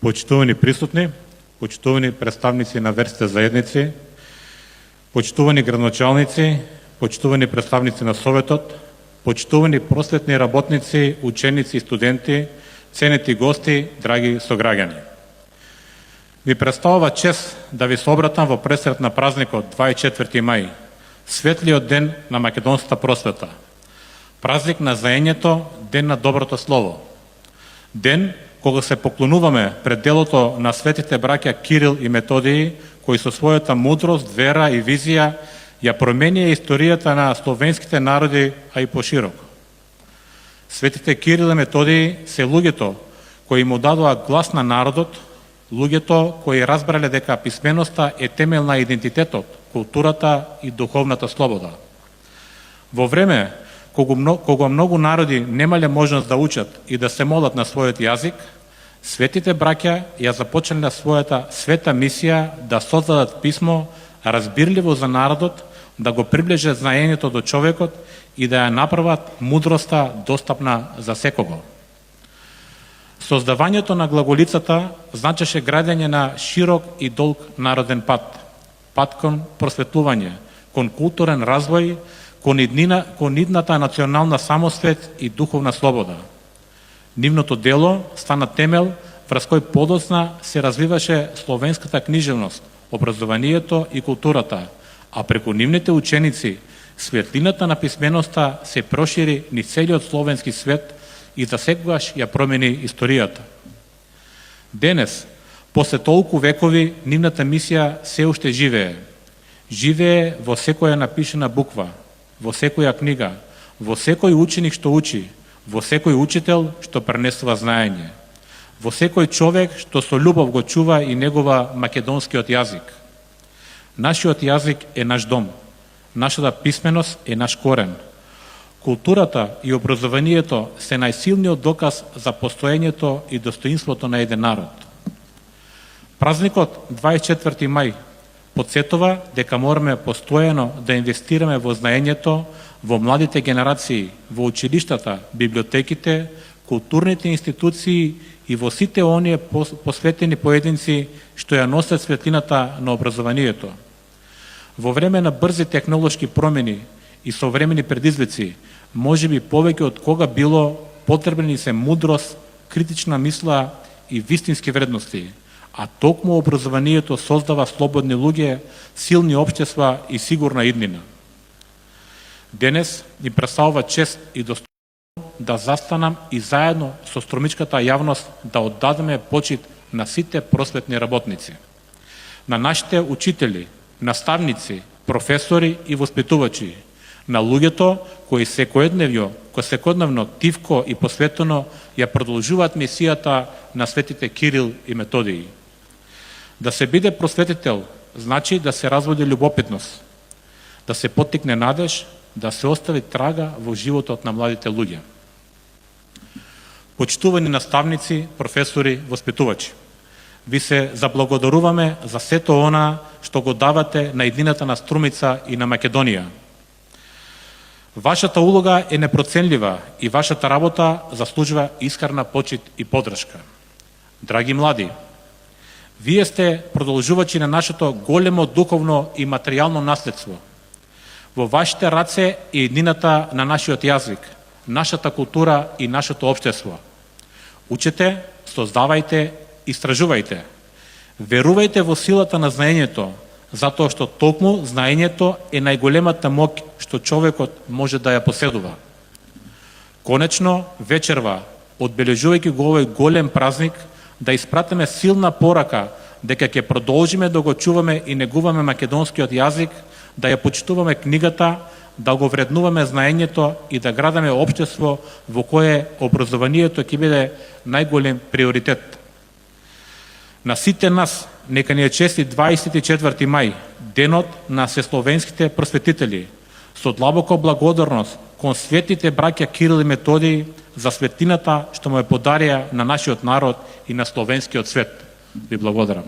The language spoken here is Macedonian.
Почитувани присутни, почитувани представници на верските заедници, почитувани градоначалници, почитувани представници на Советот, почитувани просветни работници, ученици и студенти, ценети гости, драги сограѓани. Ви представува чест да ви се обратам во пресред на празникот 24 мај, светлиот ден на македонската просвета, празник на заењето, ден на доброто слово, ден кога се поклонуваме пред делото на светите браќа Кирил и Методиј, кои со својата мудрост, вера и визија ја променија историјата на словенските народи, а и пошироко. Светите Кирил и Методиј се луѓето кои му дадоа глас на народот, луѓето кои разбрале дека писменоста е темел на идентитетот, културата и духовната слобода. Во време кога многу народи немале можност да учат и да се молат на својот јазик, светите браќа ја започнале својата света мисија да создадат писмо разбирливо за народот, да го приближат знаењето до човекот и да ја направат мудроста достапна за секого. Создавањето на глаголицата значеше градење на широк и долг народен пат, пат кон просветлување, кон културен развој, кон идната национална самосвет и духовна слобода. Нивното дело стана темел врз кој подоцна се развиваше словенската книжевност, образованието и културата, а преку нивните ученици светлината на писменоста се прошири низ целиот словенски свет и за секогаш ја промени историјата. Денес, после толку векови, нивната мисија се уште живее. Живее во секоја напишана буква, во секоја книга, во секој ученик што учи, во секој учител што пренесува знаење, во секој човек што со љубов го чува и негова македонскиот јазик. Нашиот јазик е наш дом, нашата писменост е наш корен. Културата и образованието се најсилниот доказ за постоењето и достоинството на еден народ. Празникот 24 мај подсетува дека мораме постојано да инвестираме во знаењето, во младите генерации, во училиштата, библиотеките, културните институции и во сите оние посветени поединци што ја носат светлината на образованието. Во време на брзи технолошки промени и современи предизвици, може би повеќе од кога било потребни се мудрост, критична мисла и вистински вредности, а токму образованието создава слободни луѓе, силни општества и сигурна иднина. Денес ни представува чест и достоинство да застанам и заедно со стромичката јавност да оддадеме почит на сите просветни работници, на нашите учители, наставници, професори и воспитувачи, на луѓето кои секојдневно тивко и посветено ја продолжуваат мисијата на светите Кирил и Методиј. Да се биде просветител значи да се разводи љубопитност, да се поттикне надеж, да се остави трага во животот на младите луѓе. Почитувани наставници, професори, воспитувачи, ви се заблагодаруваме за сето она што го давате на иднината на Струмица и на Македонија. Вашата улога е непроценлива и вашата работа заслужува искрена почит и поддршка. Драги млади, вие сте продолжувачи на нашето големо духовно и материјално наследство. Во вашите раце е иднината на нашиот јазик, нашата култура и нашето општество. Учете, создавајте, истражувајте. Верувајте во силата на знаењето, затоа што токму знаењето е најголемата моќ што човекот може да ја поседува. Конечно, вечерва, одбележувајќи го овој голем празник, да испратиме силна порака дека ќе продолжиме да го чуваме и негуваме македонскиот јазик, да ја почитуваме книгата, да го вреднуваме знаењето и да градаме општество во кое образованието ќе биде најголем приоритет. На сите нас нека ни е честит 24 мај, денот на сесловенските просветители, со длабока благодарност кон светите браќа Кирил и Методиј за светлината што му е подарија на нашиот народ и на словенскиот свет. Ви благодарам.